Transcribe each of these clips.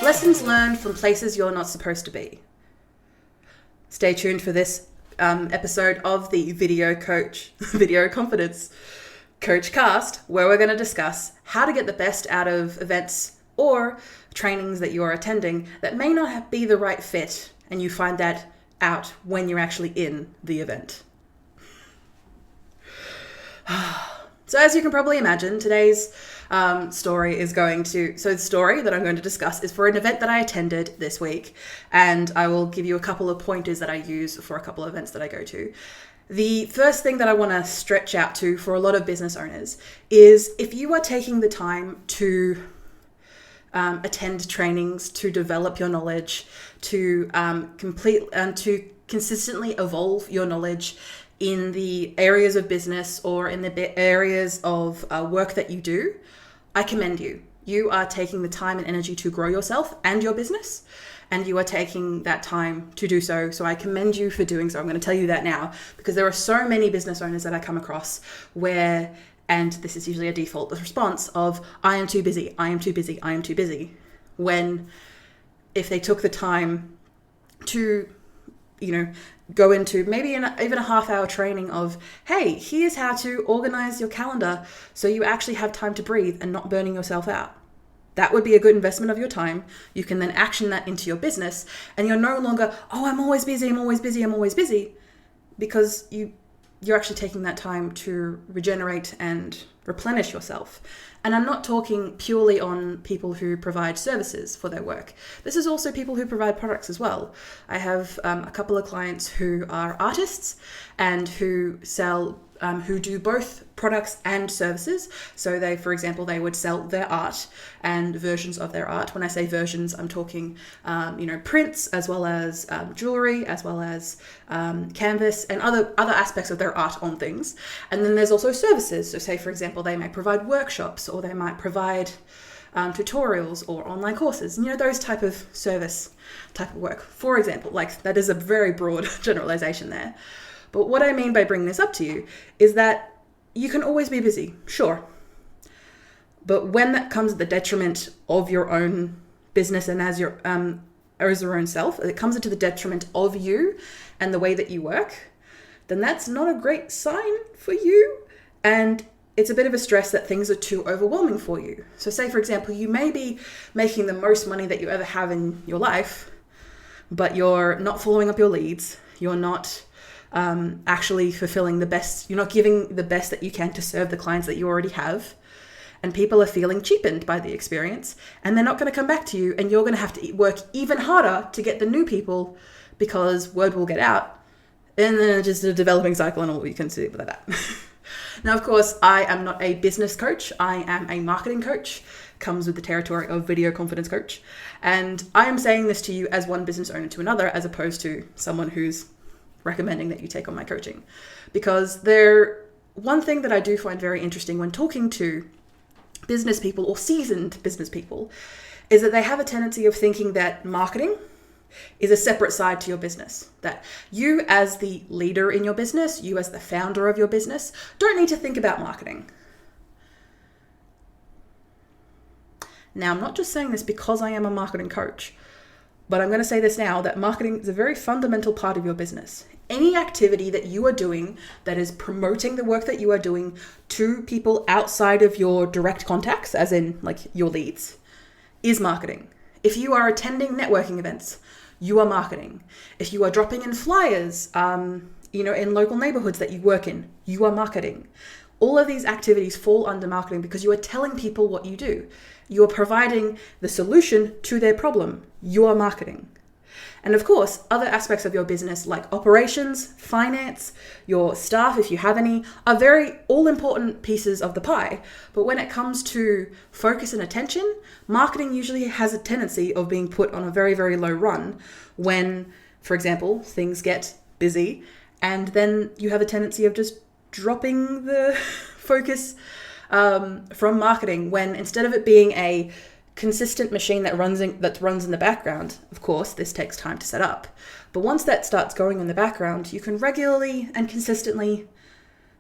Lessons learned from places you're not supposed to be. Stay tuned for this episode of the Video Confidence Coach Cast, where we're going to discuss how to get the best out of events or trainings that you are attending that may not be the right fit, and you find that out when you're actually in the event. So as you can probably imagine, today's story the story that I'm going to discuss is for an event that I attended this week, and I will give you a couple of pointers that I use for a couple of events that I go to. The first thing that I want to stretch out to for a lot of business owners is if you are taking the time to attend trainings, to develop your knowledge, to complete and to consistently evolve your knowledge in the areas of business or in the areas of work that you do, I commend you. You are taking the time and energy to grow yourself and your business, and you are taking that time to do so. So I commend you for doing so. I'm going to tell you that now, because there are so many business owners that I come across where, and this is usually a default response of, I am too busy, I am too busy, I am too busy. When if they took the time to, go into maybe even a half-hour training of, hey, here's how to organize your calendar so you actually have time to breathe and not burning yourself out. That would be a good investment of your time. You can then action that into your business, and you're no longer, I'm always busy, because you're actually taking that time to regenerate and replenish yourself. And I'm not talking purely on people who provide services for their work. This is also people who provide products as well. I have a couple of clients who are artists and who sell, who do both products and services. So they, for example, they would sell their art and versions of their art. When I say versions, I'm talking, prints, as well as jewelry, as well as canvas and other aspects of their art on things. And then there's also services. So say, for example, they may provide workshops, or they might provide tutorials or online courses, those type of service type of work. For example, that is a very broad generalization there. But what I mean by bringing this up to you is that you can always be busy, sure. But when that comes at the detriment of your own business and as your own self, it comes into the detriment of you and the way that you work, then that's not a great sign for you. And it's a bit of a stress that things are too overwhelming for you. So say, for example, you may be making the most money that you ever have in your life, but you're not following up your leads. You're not actually fulfilling the best. You're not giving the best that you can to serve the clients that you already have. And people are feeling cheapened by the experience, and they're not going to come back to you, and you're going to have to work even harder to get the new people, because word will get out, and then it's just a developing cycle and all you can see with that. Now, of course, I am not a business coach. I am a marketing coach. Comes with the territory of video confidence coach. And I am saying this to you as one business owner to another, as opposed to someone who's recommending that you take on my coaching. Because one thing that I do find very interesting when talking to business people or seasoned business people is that they have a tendency of thinking that marketing is a separate side to your business. That you as the leader in your business, you as the founder of your business, don't need to think about marketing. Now, I'm not just saying this because I am a marketing coach, but I'm going to say this now, that marketing is a very fundamental part of your business. Any activity that you are doing that is promoting the work that you are doing to people outside of your direct contacts, as in your leads, is marketing. If you are attending networking events, you are marketing. If you are dropping in flyers, in local neighborhoods that you work in, you are marketing. All of these activities fall under marketing because you are telling people what you do. You are providing the solution to their problem. You are marketing. And of course, other aspects of your business like operations, finance, your staff, if you have any, are very all-important pieces of the pie. But when it comes to focus and attention, marketing usually has a tendency of being put on a very, very low run when, for example, things get busy, and then you have a tendency of just dropping the focus from marketing, when instead of it being a consistent machine that runs in the background, of course, this takes time to set up. But once that starts going in the background, you can regularly and consistently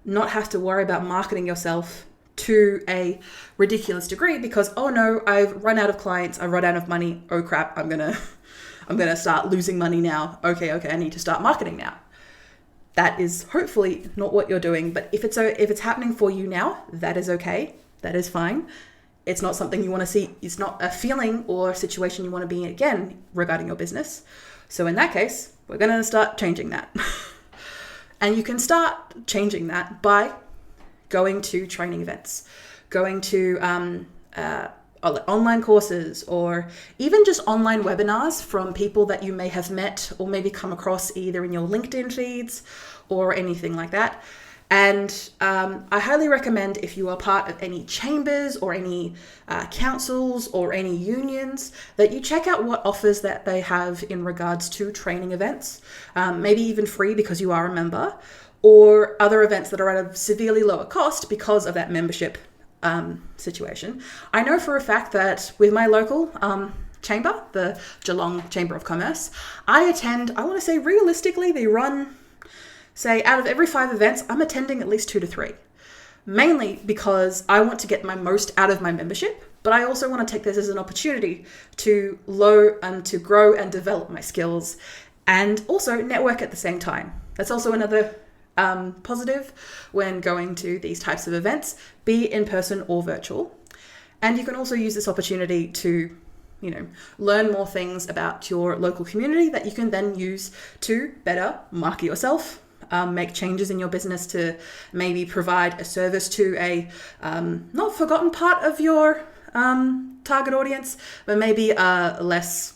not have to worry about marketing yourself to a ridiculous degree because, oh no, I've run out of clients, I've run out of money, oh crap, I'm gonna start losing money now. Okay, I need to start marketing now. That is hopefully not what you're doing, but if it's happening for you now, that is okay. That is fine. It's not something you want to see. It's not a feeling or a situation you want to be in again regarding your business. So in that case, we're going to start changing that. And you can start changing that by going to training events, going to online courses, or even just online webinars from people that you may have met or maybe come across either in your LinkedIn feeds or anything like that. And I highly recommend, if you are part of any chambers or any councils or any unions, that you check out what offers that they have in regards to training events, maybe even free because you are a member, or other events that are at a severely lower cost because of that membership situation. I know for a fact that with my local chamber, the Geelong Chamber of Commerce, I attend, I want to say realistically, they run, say, out of every 5 events, I'm attending at least 2 to 3. Mainly because I want to get my most out of my membership, but I also want to take this as an opportunity to grow and develop my skills and also network at the same time. That's also another positive when going to these types of events, be it in person or virtual. And you can also use this opportunity to, learn more things about your local community that you can then use to better market yourself, make changes in your business to maybe provide a service to a not forgotten part of your target audience, but maybe a less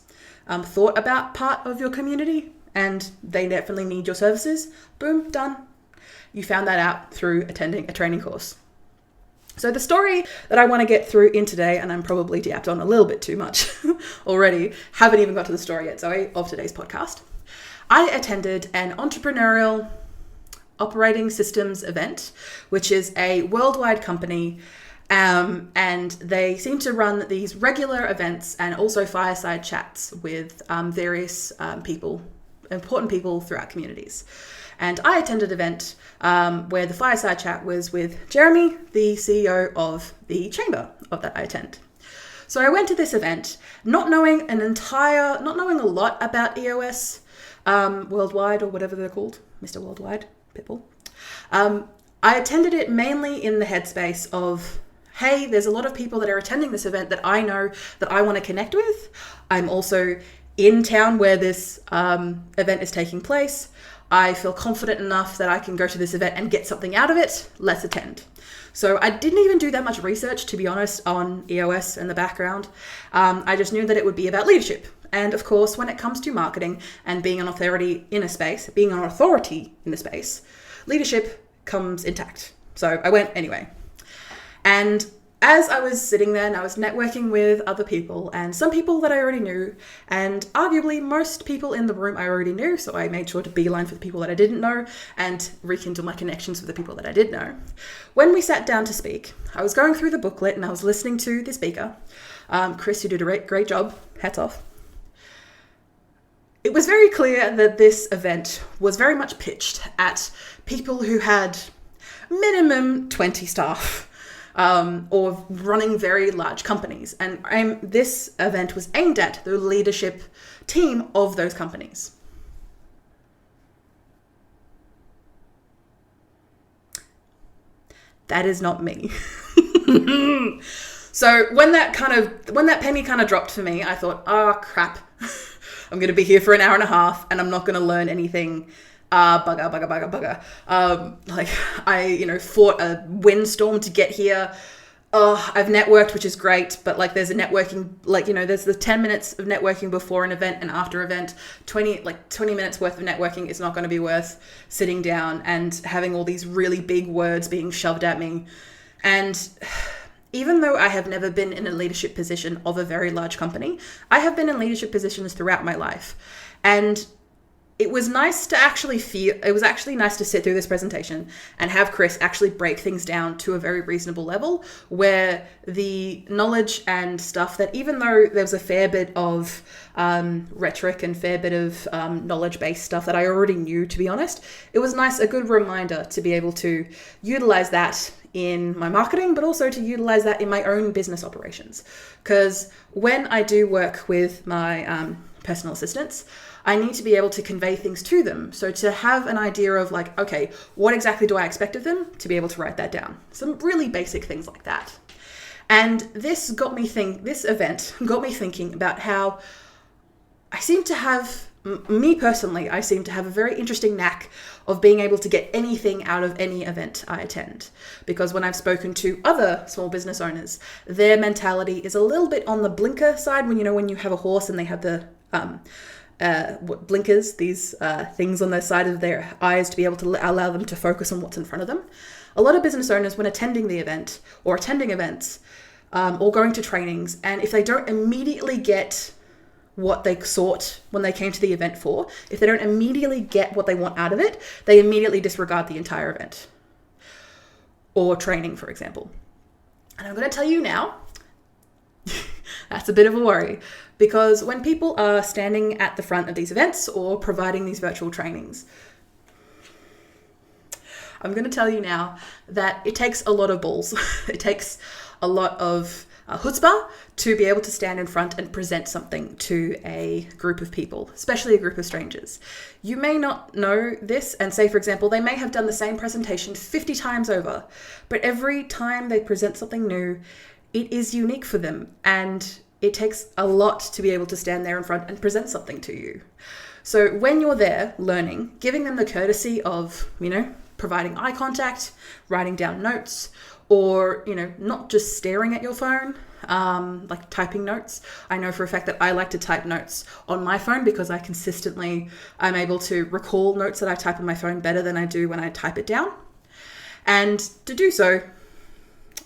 thought about part of your community, and they definitely need your services. Boom, done. You found that out through attending a training course. So the story that I want to get through in today, and I'm probably yapped on a little bit too much already, haven't even got to the story yet, Zoe, of today's podcast. I attended an entrepreneurial operating systems event, which is a worldwide company, and they seem to run these regular events and also fireside chats with various important people throughout communities. And I attended an event where the fireside chat was with Jeremy, the CEO of the chamber that I attend. So I went to this event not knowing a lot about EOS Worldwide, or whatever they're called, Mr. Worldwide, Pitbull. I attended it mainly in the headspace of, hey, there's a lot of people that are attending this event that I know that I want to connect with. I'm also in town where this event is taking place. I feel confident enough that I can go to this event and get something out of it. Let's attend. So I didn't even do that much research, to be honest, on EOS in the background. I just knew that it would be about leadership. And of course, when it comes to marketing and being an authority in a space, leadership comes intact. So I went anyway. And as I was sitting there and I was networking with other people, and some people that I already knew, and arguably most people in the room I already knew, so I made sure to beeline for the people that I didn't know and rekindle my connections with the people that I did know. When we sat down to speak, I was going through the booklet and I was listening to the speaker, Chris, who did a great job, hats off. It was very clear that this event was very much pitched at people who had minimum 20 staff, or running very large companies. And this event was aimed at the leadership team of those companies. That is not me. So when that penny kind of dropped for me, I thought, oh crap, I'm going to be here for an hour and a half and I'm not going to learn anything. Bugger. I fought a windstorm to get here. I've networked, which is great, but there's a networking, there's the 10 minutes of networking before an event and after event. 20 minutes worth of networking is not going to be worth sitting down and having all these really big words being shoved at me. And even though I have never been in a leadership position of a very large company, I have been in leadership positions throughout my life. And it was nice to nice to sit through this presentation and have Chris actually break things down to a very reasonable level, where the knowledge and stuff that, even though there was a fair bit of rhetoric and fair bit of knowledge-based stuff that I already knew, to be honest, it was nice, a good reminder to be able to utilize that in my marketing, but also to utilize that in my own business operations. Because when I do work with my personal assistants, I need to be able to convey things to them. So to have an idea of like, okay, what exactly do I expect of them? To be able to write that down. Some really basic things like that. And this event got me thinking about how I seem to have a very interesting knack of being able to get anything out of any event I attend. Because when I've spoken to other small business owners, their mentality is a little bit on the blinker side. When you have a horse and they have the blinkers, these things on the side of their eyes to be able to allow them to focus on what's in front of them. A lot of business owners, when attending the event or attending events or going to trainings, and if they don't immediately get what they sought when they came to the event for, if they don't immediately get what they want out of it, they immediately disregard the entire event or training, for example. And I'm going to tell you now, that's a bit of a worry, because when people are standing at the front of these events or providing these virtual trainings, I'm going to tell you now that it takes a lot of balls. It takes a lot of chutzpah to be able to stand in front and present something to a group of people, especially a group of strangers. You may not know this, and say, for example, they may have done the same presentation 50 times over, but every time they present something new, it is unique for them, and it takes a lot to be able to stand there in front and present something to you. So when you're there learning, giving them the courtesy of, providing eye contact, writing down notes, or, not just staring at your phone, like typing notes. I know for a fact that I like to type notes on my phone because I'm able to recall notes that I type on my phone better than I do when I type it down. And to do so,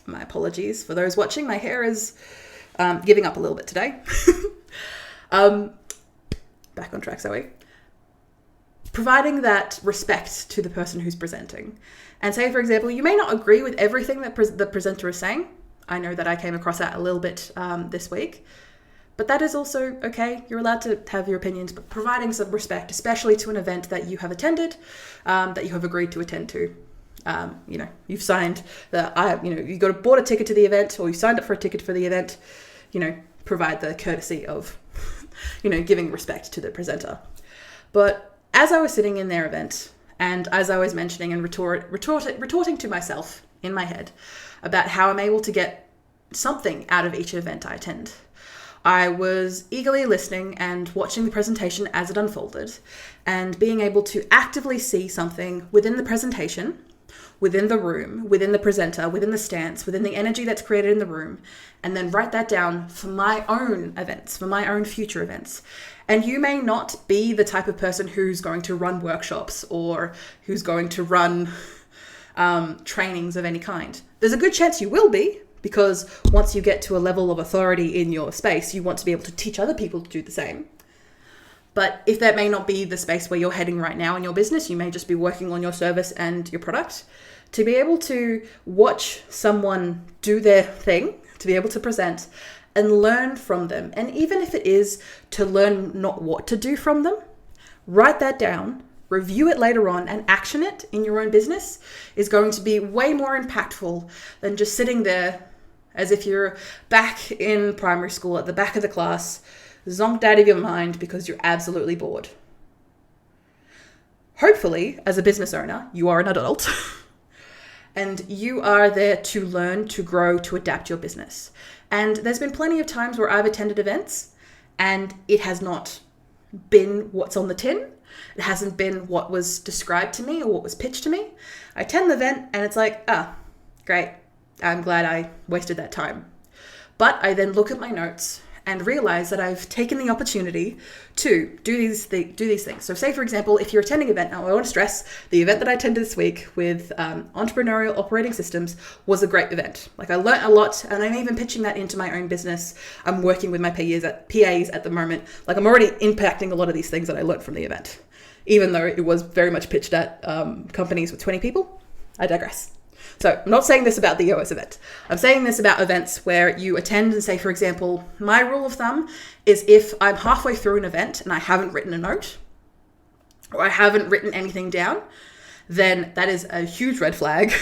my apologies for those watching, my hair is giving up a little bit today. Back on track, Zoe. Providing that respect to the person who's presenting. And say, for example, you may not agree with everything that the presenter is saying. I know that I came across that a little bit this week. But that is also okay. You're allowed to have your opinions, but providing some respect, especially to an event that you have attended, that you have agreed to attend to. You've signed you bought a ticket to the event, or you signed up for a ticket for the event. Provide the courtesy of, giving respect to the presenter. But as I was sitting in their event, and as I was mentioning and retorting to myself in my head about how I'm able to get something out of each event I attend, I was eagerly listening and watching the presentation as it unfolded, and being able to actively see something within the presentation, within the room, within the presenter, within the stance, within the energy that's created in the room, and then write that down for my own events, for my own future events. And you may not be the type of person who's going to run workshops or who's going to run trainings of any kind. There's a good chance you will be, because once you get to a level of authority in your space, you want to be able to teach other people to do the same. But if that may not be the space where you're heading right now in your business, you may just be working on your service and your product. To be able to watch someone do their thing, to be able to present and learn from them, and even if it is to learn not what to do from them, write that down, review it later on, and action it in your own business is going to be way more impactful than just sitting there as if you're back in primary school at the back of the class, zonked out of your mind because you're absolutely bored. Hopefully, as a business owner, you are an adult and you are there to learn, to grow, to adapt your business. And there's been plenty of times where I've attended events and it has not been what's on the tin. It hasn't been what was described to me or what was pitched to me. I attend the event and it's like, great. I'm glad I wasted that time. But I then look at my notes and realize that I've taken the opportunity to do these things. So say, for example, if you're attending an event, now I want to stress, the event that I attended this week with Entrepreneurial Operating Systems was a great event. Like, I learned a lot, and I'm even pitching that into my own business. I'm working with my PAs at the moment. Like, I'm already impacting a lot of these things that I learned from the event, even though it was very much pitched at companies with 20 people. I digress. So I'm not saying this about the EOS event. I'm saying this about events where you attend and say, for example, my rule of thumb is if I'm halfway through an event and I haven't written a note or I haven't written anything down, then that is a huge red flag.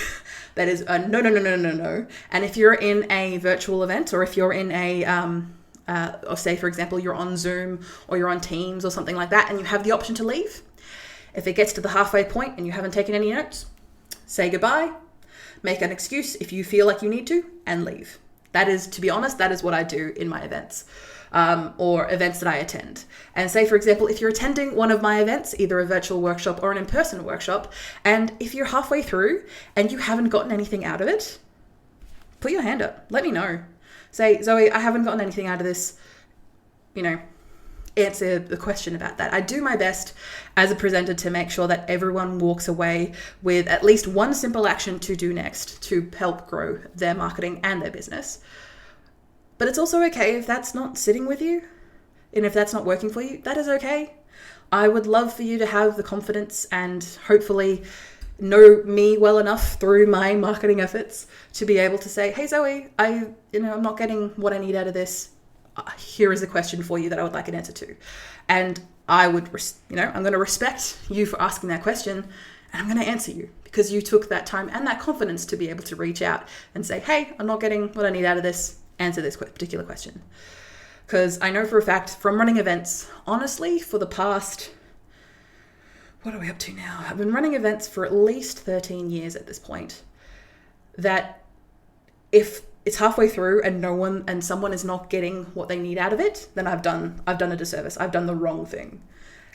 That is a no, no, no, no, no, no. And if you're in a virtual event, or if you're in a, or say, for example, you're on Zoom or you're on Teams or something like that, and you have the option to leave, if it gets to the halfway point and you haven't taken any notes, say goodbye, make an excuse if you feel like you need to, and leave. That is, to be honest, that is what I do in my events. Or events that I attend. And say, for example, if you're attending one of my events, either a virtual workshop or an in-person workshop, and if you're halfway through and you haven't gotten anything out of it, put your hand up. Let me know. Say, Zoe, I haven't gotten anything out of this. Answer the question about that. I do my best as a presenter to make sure that everyone walks away with at least one simple action to do next to help grow their marketing and their business. But it's also okay if that's not sitting with you, and if that's not working for you, that is okay. I would love for you to have the confidence and hopefully know me well enough through my marketing efforts to be able to say, hey Zoe, I'm not getting what I need out of this. Here is a question for you that I would like an answer to. And I would, I'm going to respect you for asking that question, and I'm going to answer you because you took that time and that confidence to be able to reach out and say, hey, I'm not getting what I need out of this. Answer this particular question. Because I know for a fact from running events, honestly, for the past, what are we up to now? I've been running events for at least 13 years at this point. That if it's halfway through and someone is not getting what they need out of it, then I've done a disservice. I've done the wrong thing.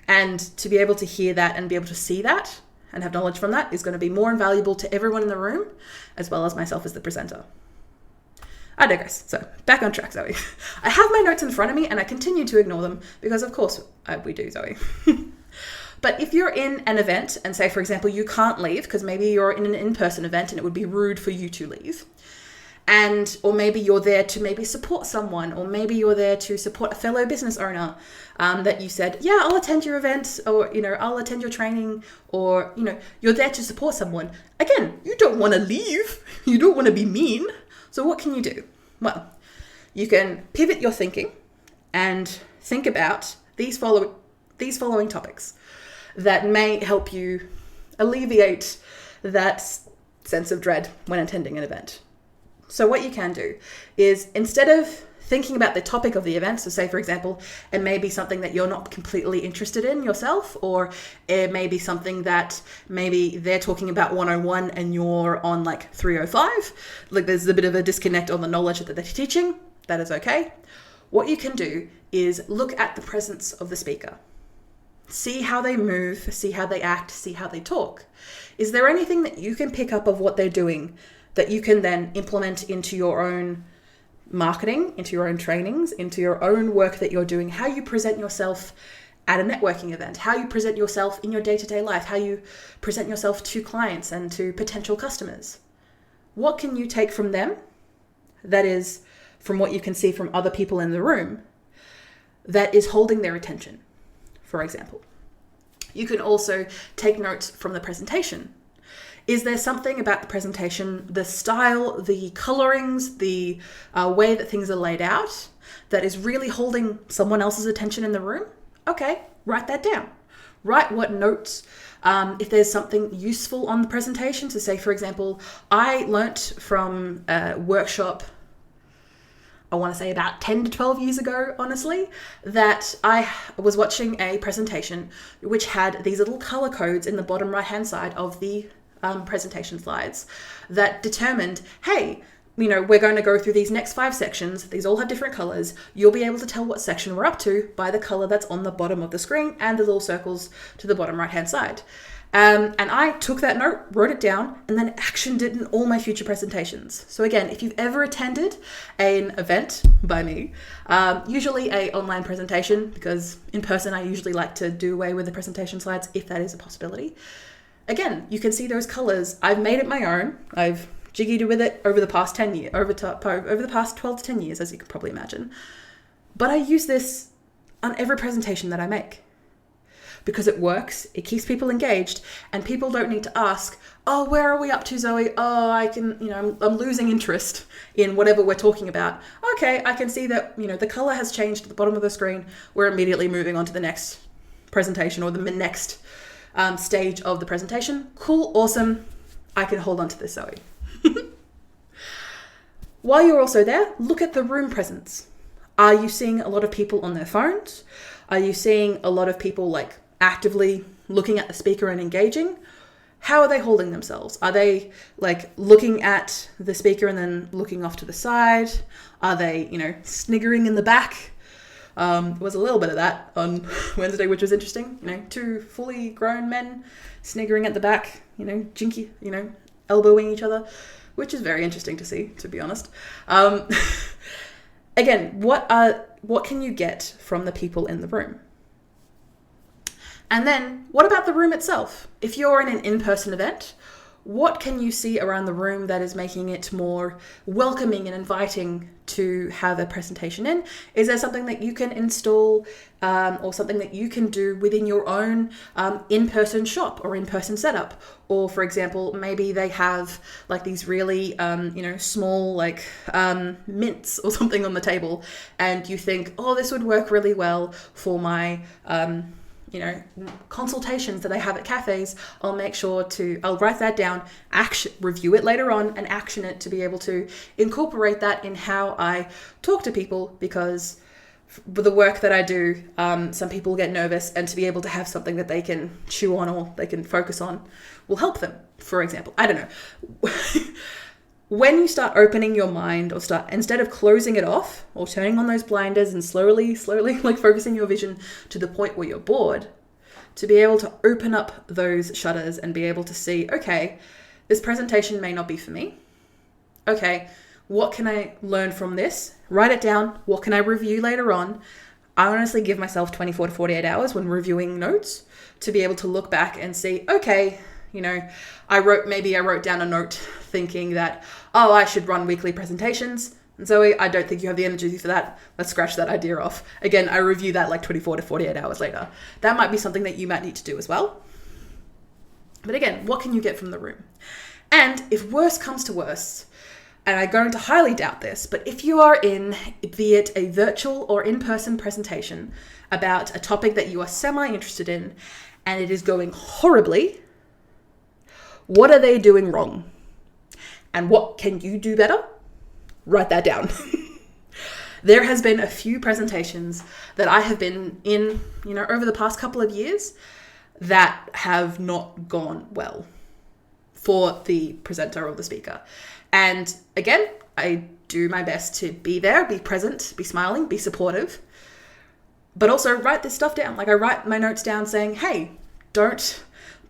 And to be able to hear that and be able to see that and have knowledge from that is going to be more invaluable to everyone in the room, as well as myself as the presenter. I digress. So back on track, Zoe. I have my notes in front of me and I continue to ignore them because of course we do, Zoe. But if you're in an event and say, for example, you can't leave because maybe you're in an in-person event and it would be rude for you to leave. Or maybe you're there to maybe support someone, or maybe you're there to support a fellow business owner that you said, yeah, I'll attend your event, or, I'll attend your training, or, you're there to support someone. Again, you don't want to leave. You don't want to be mean. So what can you do? Well, you can pivot your thinking and think about these following topics that may help you alleviate that sense of dread when attending an event. So what you can do is, instead of thinking about the topic of the event, so say, for example, it may be something that you're not completely interested in yourself, or it may be something that maybe they're talking about 101 and you're on like 305. Like there's a bit of a disconnect on the knowledge that they're teaching. That is okay. What you can do is look at the presence of the speaker. See how they move, see how they act, see how they talk. Is there anything that you can pick up of what they're doing that you can then implement into your own marketing, into your own trainings, into your own work that you're doing, how you present yourself at a networking event, how you present yourself in your day-to-day life, how you present yourself to clients and to potential customers? What can you take from them, that is, from what you can see from other people in the room, that is holding their attention, for example? You can also take notes from the presentation. Is there something about the presentation, the style, the colorings, the way that things are laid out that is really holding someone else's attention in the room? Okay, write that down. Write what notes, if there's something useful on the presentation. So say, for example, I learnt from a workshop, I want to say about 10 to 12 years ago, honestly, that I was watching a presentation which had these little color codes in the bottom right-hand side of the presentation slides that determined, hey, we're going to go through these next 5 sections. These all have different colors. You'll be able to tell what section we're up to by the color that's on the bottom of the screen and the little circles to the bottom right-hand side. And I took that note, wrote it down, and then actioned it in all my future presentations. So again, if you've ever attended an event by me, usually a online presentation, because in person I usually like to do away with the presentation slides if that is a possibility. Again, you can see those colors. I've made it my own. I've jiggied with it over the past 10 years, over the past 12 to 10 years, as you can probably imagine. But I use this on every presentation that I make because it works. It keeps people engaged, and people don't need to ask, oh, where are we up to, Zoe? Oh, I'm losing interest in whatever we're talking about. Okay, I can see that, the color has changed at the bottom of the screen. We're immediately moving on to the next presentation or the next stage of the presentation. Cool, awesome. I can hold on to this, Zoe. While you're also there, look at the room presence. Are you seeing a lot of people on their phones? Are you seeing a lot of people like actively looking at the speaker and engaging? How are they holding themselves? Are they like looking at the speaker and then looking off to the side? Are they, sniggering in the back? There was a little bit of that on Wednesday, which was interesting. Two fully grown men sniggering at the back, jinky, elbowing each other, which is very interesting to see, to be honest. Again, what can you get from the people in the room? And then what about the room itself? If you're in an in-person event, what can you see around the room that is making it more welcoming and inviting to have a presentation in? Is there something that you can install or something that you can do within your own in-person shop or in-person setup? Or for example, maybe they have like these really, small like mints or something on the table, and you think, oh, this would work really well for my consultations that I have at cafes. I'll write that down, review it later on and action it to be able to incorporate that in how I talk to people, because with the work that I do, some people get nervous, and to be able to have something that they can chew on or they can focus on will help them. For example, I don't know. When you start opening your mind instead of closing it off or turning on those blinders and slowly like focusing your vision to the point where you're bored, to be able to open up those shutters and be able to see, okay, this presentation may not be for me. Okay, what can I learn from this? Write it down. What can I review later on? I honestly give myself 24 to 48 hours when reviewing notes to be able to look back and see, okay, I wrote down a note thinking that, oh, I should run weekly presentations. And Zoe, I don't think you have the energy for that. Let's scratch that idea off. Again, I review that like 24 to 48 hours later. That might be something that you might need to do as well. But again, what can you get from the room? And if worse comes to worse, and I'm going to highly doubt this, but if you are in, be it a virtual or in-person presentation about a topic that you are semi-interested in, and it is going horribly, what are they doing wrong? And what can you do better? Write that down. There has been a few presentations that I have been in, over the past couple of years that have not gone well for the presenter or the speaker. And again, I do my best to be there, be present, be smiling, be supportive, but also write this stuff down. Like I write my notes down saying, hey, don't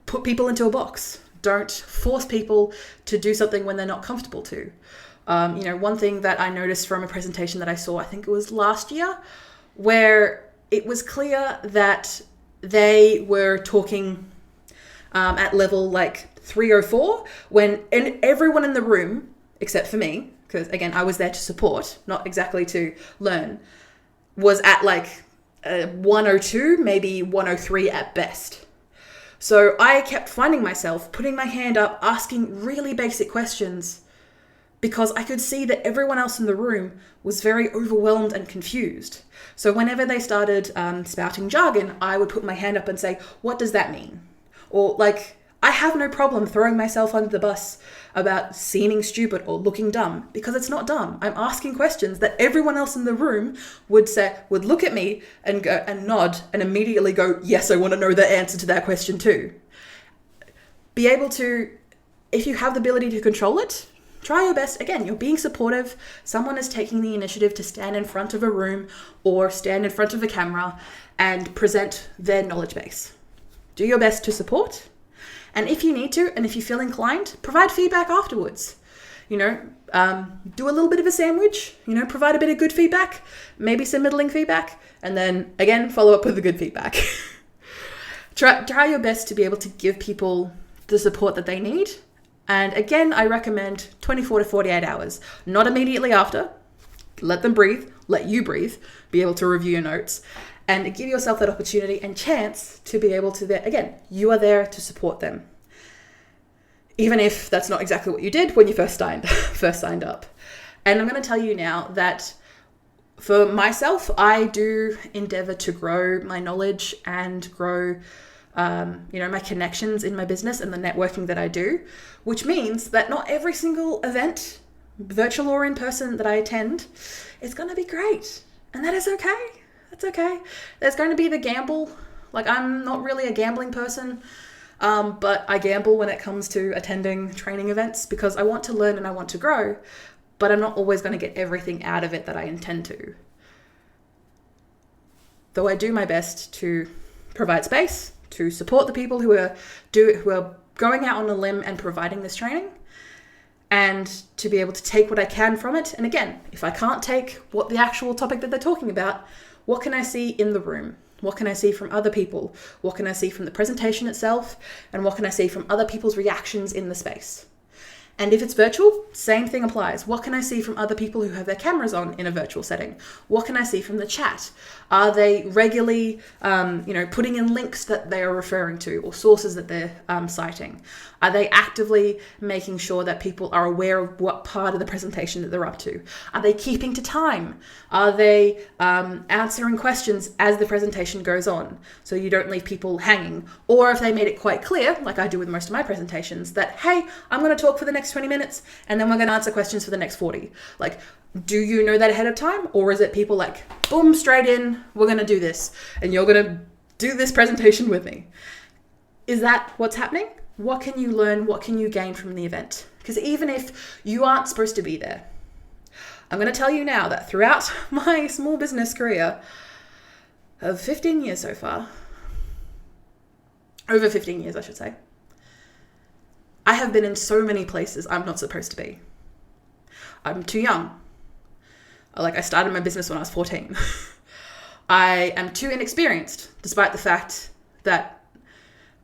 put people into a box. Don't force people to do something when they're not comfortable to. One thing that I noticed from a presentation that I saw, I think it was last year, where it was clear that they were talking at level like 3 or 4, and everyone in the room, except for me, because again, I was there to support, not exactly to learn, was at like 102, maybe 103 at best. So I kept finding myself putting my hand up, asking really basic questions, because I could see that everyone else in the room was very overwhelmed and confused. So whenever they started spouting jargon, I would put my hand up and say, what does that mean? Or like, I have no problem throwing myself under the bus about seeming stupid or looking dumb, because it's not dumb. I'm asking questions that everyone else in the room would look at me and go and nod and immediately go, yes, I want to know the answer to that question too. Be able to, if you have the ability to control it, try your best. Again, you're being supportive. Someone is taking the initiative to stand in front of a room or stand in front of a camera and present their knowledge base. Do your best to support. And if you need to, and if you feel inclined, provide feedback afterwards. Do a little bit of a sandwich, provide a bit of good feedback, maybe some middling feedback, and then again, follow up with the good feedback. Try your best to be able to give people the support that they need. And again, I recommend 24 to 48 hours, not immediately after. Let them breathe, let you breathe, be able to review your notes, and give yourself that opportunity and chance to be able to, again, you are there to support them. Even if that's not exactly what you did when you first signed up. And I'm going to tell you now that for myself, I do endeavor to grow my knowledge and grow my connections in my business and the networking that I do, which means that not every single event, virtual or in person, that I attend is going to be great. And that is okay. That's okay. There's going to be the gamble. Like, I'm not really a gambling person, but I gamble when it comes to attending training events because I want to learn and I want to grow, but I'm not always going to get everything out of it that I intend to. Though I do my best to provide space, to support the people who are going out on a limb and providing this training, and to be able to take what I can from it. And again, if I can't take what the actual topic that they're talking about, what can I see in the room? What can I see from other people? What can I see from the presentation itself? And what can I see from other people's reactions in the space? And if it's virtual, same thing applies. What can I see from other people who have their cameras on in a virtual setting? What can I see from the chat? Are they regularly, putting in links that they are referring to or sources that they're citing? Are they actively making sure that people are aware of what part of the presentation that they're up to? Are they keeping to time? Are they answering questions as the presentation goes on so you don't leave people hanging? Or if they made it quite clear, like I do with most of my presentations, that, hey, I'm going to talk for the next 20 minutes and then we're going to answer questions for the next 40. Like, do you know that ahead of time? Or is it people like, boom, straight in, we're going to do this and you're going to do this presentation with me? Is that what's happening? What can you learn? What can you gain from the event? Because even if you aren't supposed to be there, I'm going to tell you now that throughout my small business career of 15 years so far, over 15 years, I should say, I have been in so many places I'm not supposed to be. I'm too young. I started my business when I was 14. I am too inexperienced, despite the fact that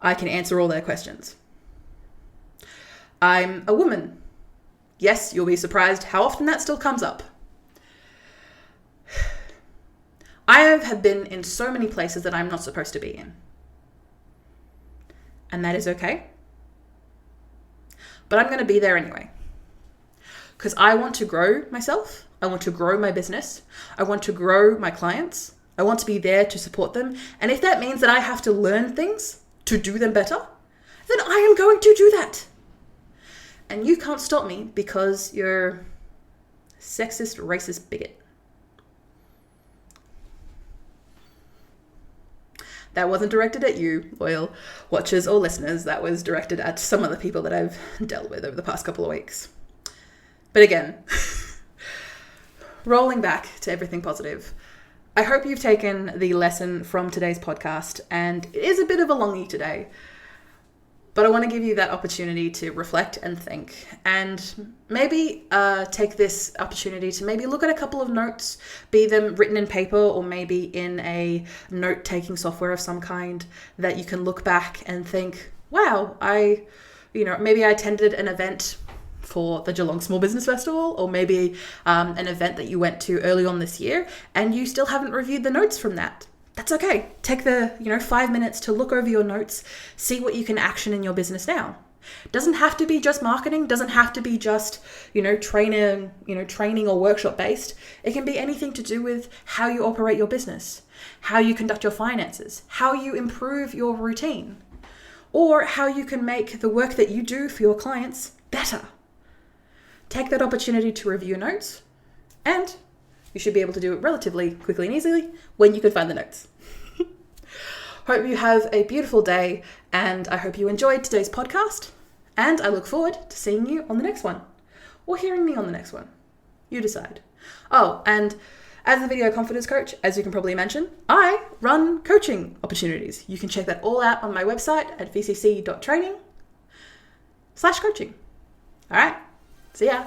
I can answer all their questions. I'm a woman. Yes, you'll be surprised how often that still comes up. I have been in so many places that I'm not supposed to be in. And that is okay. But I'm going to be there anyway. Because I want to grow myself. I want to grow my business. I want to grow my clients. I want to be there to support them. And if that means that I have to learn things to do them better, then I am going to do that. And you can't stop me because you're sexist, racist bigot. That wasn't directed at you, loyal watchers or listeners. That was directed at some of the people that I've dealt with over the past couple of weeks. But again, rolling back to everything positive, I hope you've taken the lesson from today's podcast, and it is a bit of a longie today, but I want to give you that opportunity to reflect and think, and maybe take this opportunity to maybe look at a couple of notes, be them written in paper or maybe in a note-taking software of some kind, that you can look back and think, wow, maybe I attended an event for the Geelong Small Business Festival, or maybe an event that you went to early on this year and you still haven't reviewed the notes from that. That's okay. Take the 5 minutes to look over your notes, see what you can action in your business now. Doesn't have to be just marketing, doesn't have to be just, training or workshop based. It can be anything to do with how you operate your business, how you conduct your finances, how you improve your routine, or how you can make the work that you do for your clients better. Take that opportunity to review notes, and you should be able to do it relatively quickly and easily when you can find the notes. Hope you have a beautiful day, and I hope you enjoyed today's podcast, and I look forward to seeing you on the next one, or hearing me on the next one. You decide. Oh, and as a video confidence coach, as you can probably imagine, I run coaching opportunities. You can check that all out on my website at vcc.training/coaching. All right. See ya.